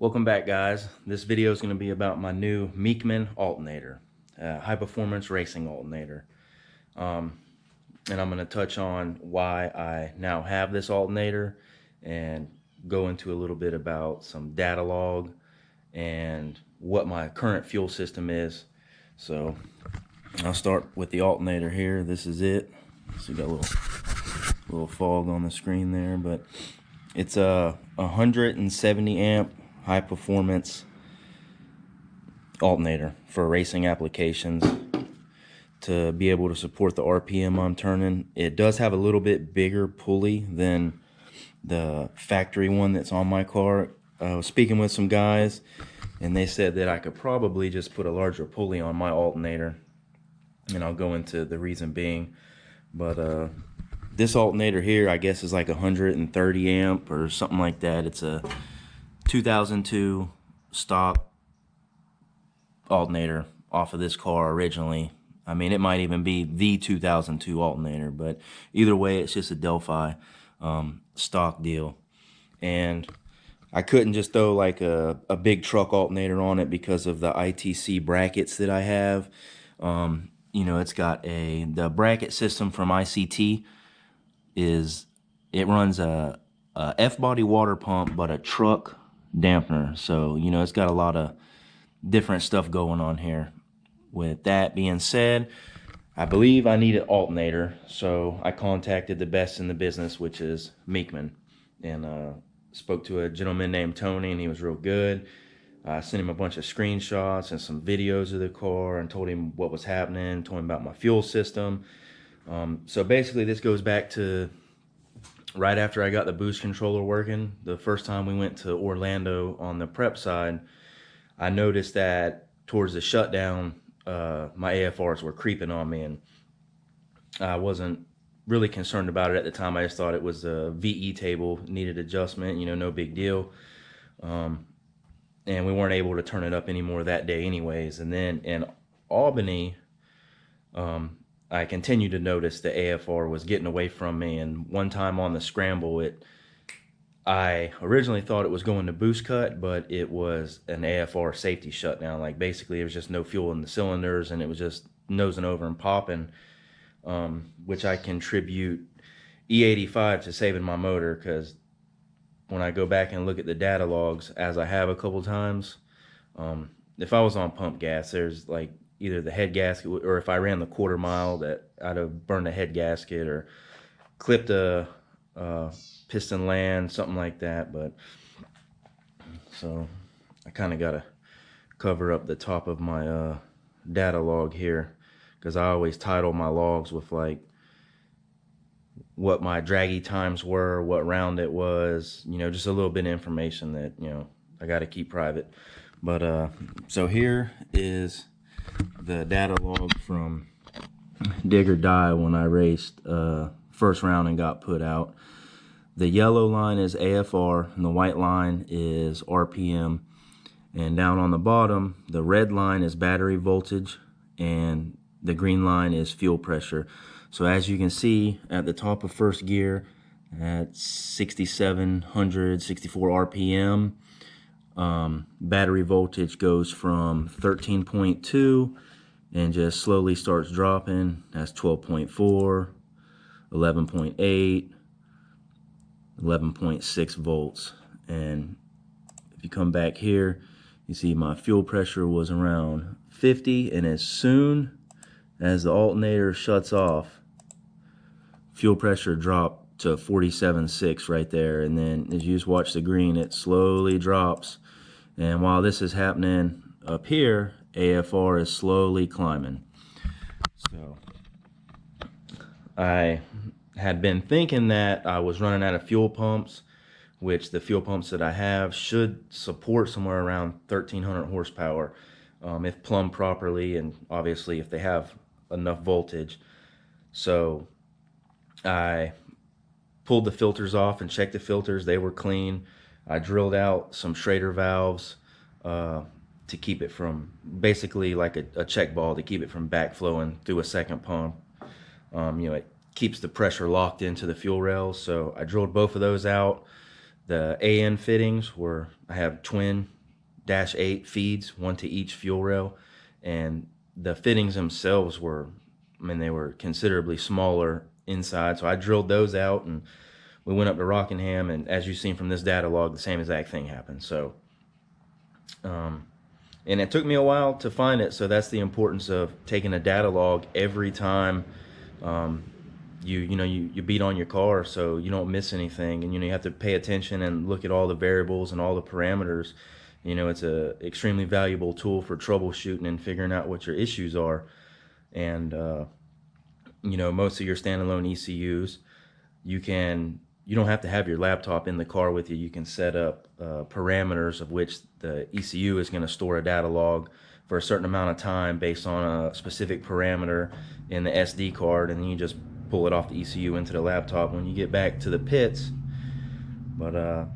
Welcome back, guys. This video is going to be about my new Mechman alternator, high performance racing alternator. And I'm going to touch on why I now have this alternator and go into a little bit about some data log and what my current fuel system is. So I'll start with the alternator here. This is it. So you got a little fog on the screen there, but it's a 170 amp high performance alternator for racing applications to be able to support the RPM I'm turning. It does have a little bit bigger pulley than the factory one that's on my car. I was speaking with some guys and they said that I could probably just put a larger pulley on my alternator, and I'll go into the reason being. But this alternator here, I guess, is like 130 amp or something like that. It's a 2002 stock alternator off of this car originally. I mean, it might even be the 2002 alternator, but either way, it's just a Delphi stock deal. And I couldn't just throw like a big truck alternator on it because of the ITC brackets that I have. You know, it's got the bracket system from ICT it runs a F-body water pump, but a truck dampener. So, you know, it's got a lot of different stuff going on here. With that being said, I believe I need an alternator, so I contacted the best in the business, which is Mechman, and spoke to a gentleman named Tony, and he was real good. I sent him a bunch of screenshots and some videos of the car and told him what was happening, told him about my fuel system. So basically this goes back to right after I got the boost controller working. The first time we went to Orlando on the prep side, I noticed that towards the shutdown, my AFRs were creeping on me, and I wasn't really concerned about it at the time. I just thought it was a VE table, needed adjustment, you know, no big deal. And we weren't able to turn it up anymore that day anyways. And then in Albany, I continued to notice the AFR was getting away from me, and one time on the scramble, I originally thought it was going to boost cut, but it was an AFR safety shutdown. Like basically, there was just no fuel in the cylinders, and it was just nosing over and popping, which I contribute E85 to saving my motor, because when I go back and look at the data logs, as I have a couple times, if I was on pump gas, there's like either the head gasket, or if I ran the quarter mile, that I'd have burned a head gasket or clipped a piston land, something like that. But so I kind of got to cover up the top of my data log here, because I always title my logs with like what my draggy times were, what round it was, you know, just a little bit of information that, you know, I got to keep private. But so here is the data log from Dig or Die when I raced first round and got put out. The yellow line is AFR and the white line is RPM, and down on the bottom the red line is battery voltage and the green line is fuel pressure. So as you can see at the top of first gear at 6,764 RPM, battery voltage goes from 13.2 and just slowly starts dropping. That's 12.4, 11.8, 11.6 volts. And if you come back here, you see my fuel pressure was around 50, and as soon as the alternator shuts off, fuel pressure dropped to 47.6 right there. And then as you just watch the green, it slowly drops. And while this is happening up here, AFR is slowly climbing. So I had been thinking that I was running out of fuel pumps, which the fuel pumps that I have should support somewhere around 1,300 horsepower if plumbed properly, and obviously if they have enough voltage. So I pulled the filters off and checked the filters. They were clean. I drilled out some Schrader valves to keep it from, basically like a check ball, to keep it from backflowing through a second pump. You know, it keeps the pressure locked into the fuel rails. So I drilled both of those out. The AN fittings were, I have twin -8 feeds, one to each fuel rail, and the fittings themselves were, I mean, they were considerably smaller inside. So I drilled those out, and we went up to Rockingham, and as you've seen from this data log, the same exact thing happened. So, and it took me a while to find it. So that's the importance of taking a data log every time you beat on your car, so you don't miss anything. And you have to pay attention and look at all the variables and all the parameters. It's a extremely valuable tool for troubleshooting and figuring out what your issues are. And most of your standalone ECUs, you don't have to have your laptop in the car with you. You can set up parameters of which the ECU is going to store a data log for a certain amount of time based on a specific parameter in the SD card, and then you just pull it off the ECU into the laptop when you get back to the pits. But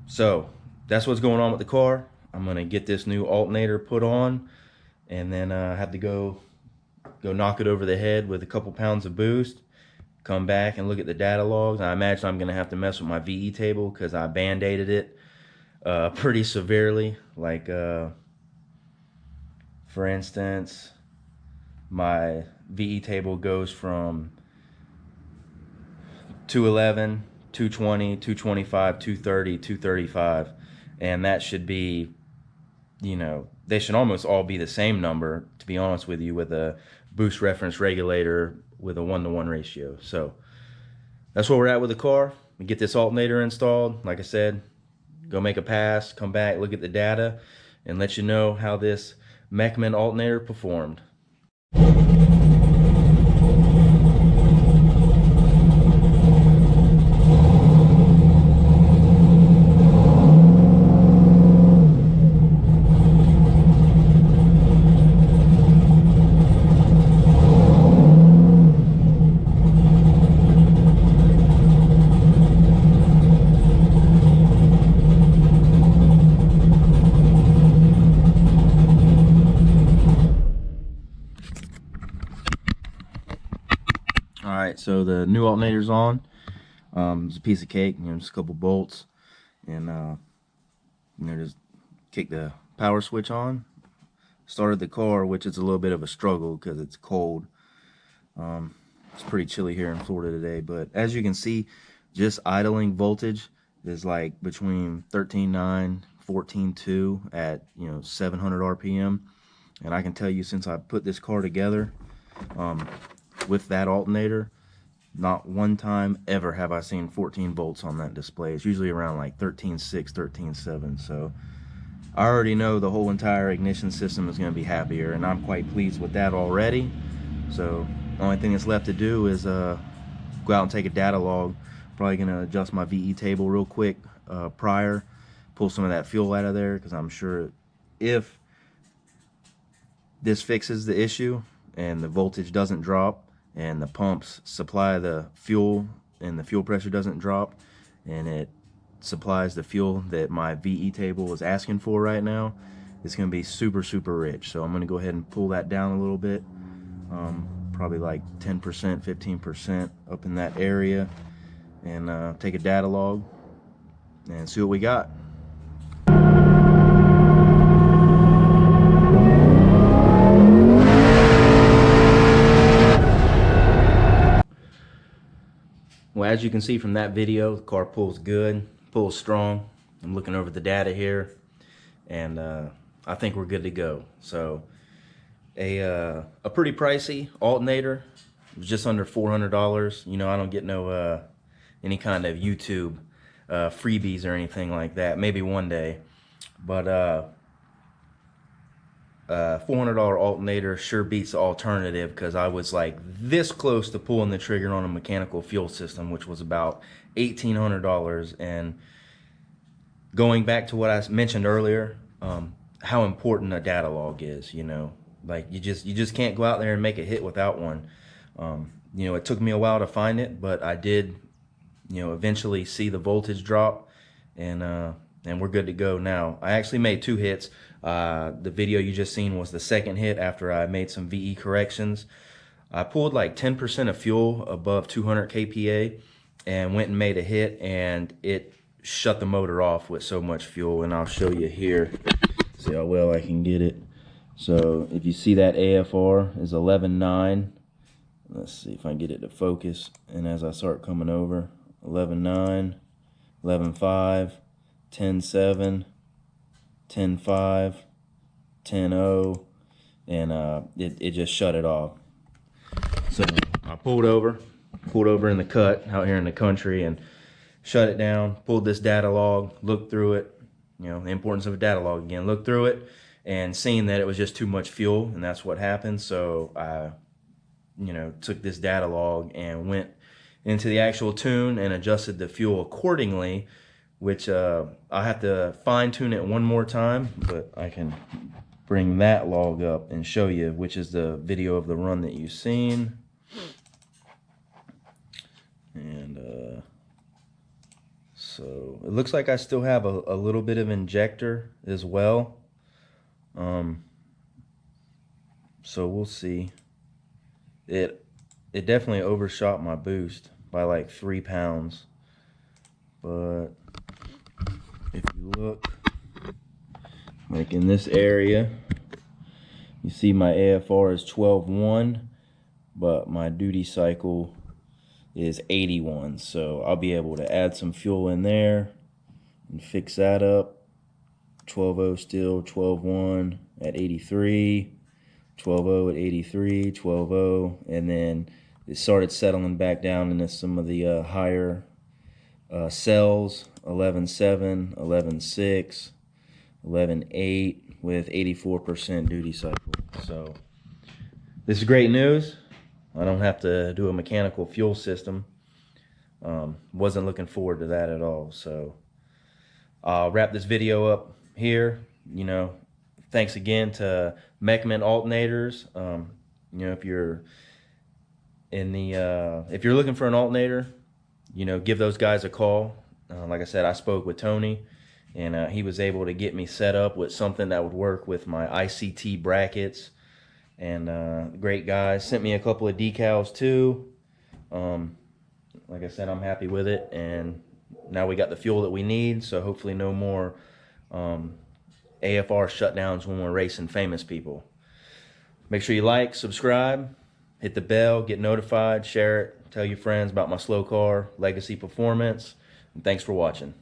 so that's what's going on with the car. I'm gonna get this new alternator put on, and then I have to go knock it over the head with a couple pounds of boost, come back and look at the data logs. I imagine I'm gonna have to mess with my VE table because I band-aided it pretty severely. Like for instance, my VE table goes from 211, 220, 225, 230, 235, and that should be, they should almost all be the same number, to be honest with you, with a boost reference regulator with a 1-to-1 ratio. So that's where we're at with the car. We get this alternator installed. Like I said, go make a pass, come back, look at the data, and let you know how this Mechman alternator performed. Alright, so the new alternator's on. It's a piece of cake, just a couple bolts, and just kick the power switch on. Started the car, which is a little bit of a struggle because it's cold. It's pretty chilly here in Florida today, but as you can see, just idling voltage is like between 13.9, 14.2 at 700 RPM. And I can tell you, since I put this car together, with that alternator, not one time ever have I seen 14 volts on that display. It's usually around like 13.6, 13.7. So I already know the whole entire ignition system is going to be happier, and I'm quite pleased with that already. So the only thing that's left to do is go out and take a data log. Probably going to adjust my VE table real quick prior, pull some of that fuel out of there, because I'm sure if this fixes the issue and the voltage doesn't drop, and the pumps supply the fuel, and the fuel pressure doesn't drop, and it supplies the fuel that my VE table is asking for right now, it's going to be super rich. So I'm going to go ahead and pull that down a little bit, probably like 10%, 15% up in that area, and take a data log and see what we got. Well, as you can see from that video, the car pulls good, pulls strong. I'm looking over the data here, and I think we're good to go. So a pretty pricey alternator. It was just under $400. I don't get no any kind of YouTube freebies or anything like that. Maybe one day, but $400 alternator sure beats the alternative, because I was like this close to pulling the trigger on a mechanical fuel system, which was about $1,800. And going back to what I mentioned earlier, how important a data log is. Like you just can't go out there and make a hit without one. It took me a while to find it, but I did eventually see the voltage drop, and we're good to go now. I actually made 2 hits. The video you just seen was the second hit after I made some VE corrections. I pulled like 10% of fuel above 200 kPa and went and made a hit, and it shut the motor off with so much fuel, and I'll show you here. See how well I can get it. So if you see that AFR is 11.9. Let's see if I can get it to focus. And as I start coming over, 11.9, 11.5, 10.7, 10.5, 10.0, and it just shut it off. So I pulled over in the cut out here in the country and shut it down, pulled this data log, looked through it, you know, the importance of a data log again, looked through it and seen that it was just too much fuel, and that's what happened. So I, you know, took this data log and went into the actual tune and adjusted the fuel accordingly, which I'll have to fine tune it one more time, but I can bring that log up and show you, which is the video of the run that you've seen. And so it looks like I still have a little bit of injector as well. So we'll see. It definitely overshot my boost by like 3 pounds. But if you look, like in this area, you see my AFR is 12.1, but my duty cycle is 81. So I'll be able to add some fuel in there and fix that up. 12.0 still, 12.1 at 83, 12.0 at 83, 12.0, and then it started settling back down into some of the higher cells, 11.7, 11.6, 11.8 with 84% duty cycle. So this is great news. I don't have to do a mechanical fuel system. Wasn't looking forward to that at all. So I'll wrap this video up here. You know, thanks again to Mechman alternators. You know, if you're in the if you're looking for an alternator, you know, give those guys a call. Like I said, I spoke with Tony, and he was able to get me set up with something that would work with my ICT brackets. And great guys, sent me a couple of decals too. Like I said, I'm happy with it, and now we got the fuel that we need, so hopefully no more AFR shutdowns when we're racing famous people. Make sure you like, subscribe, hit the bell, get notified, share it, tell your friends about my slow car legacy performance, and thanks for watching.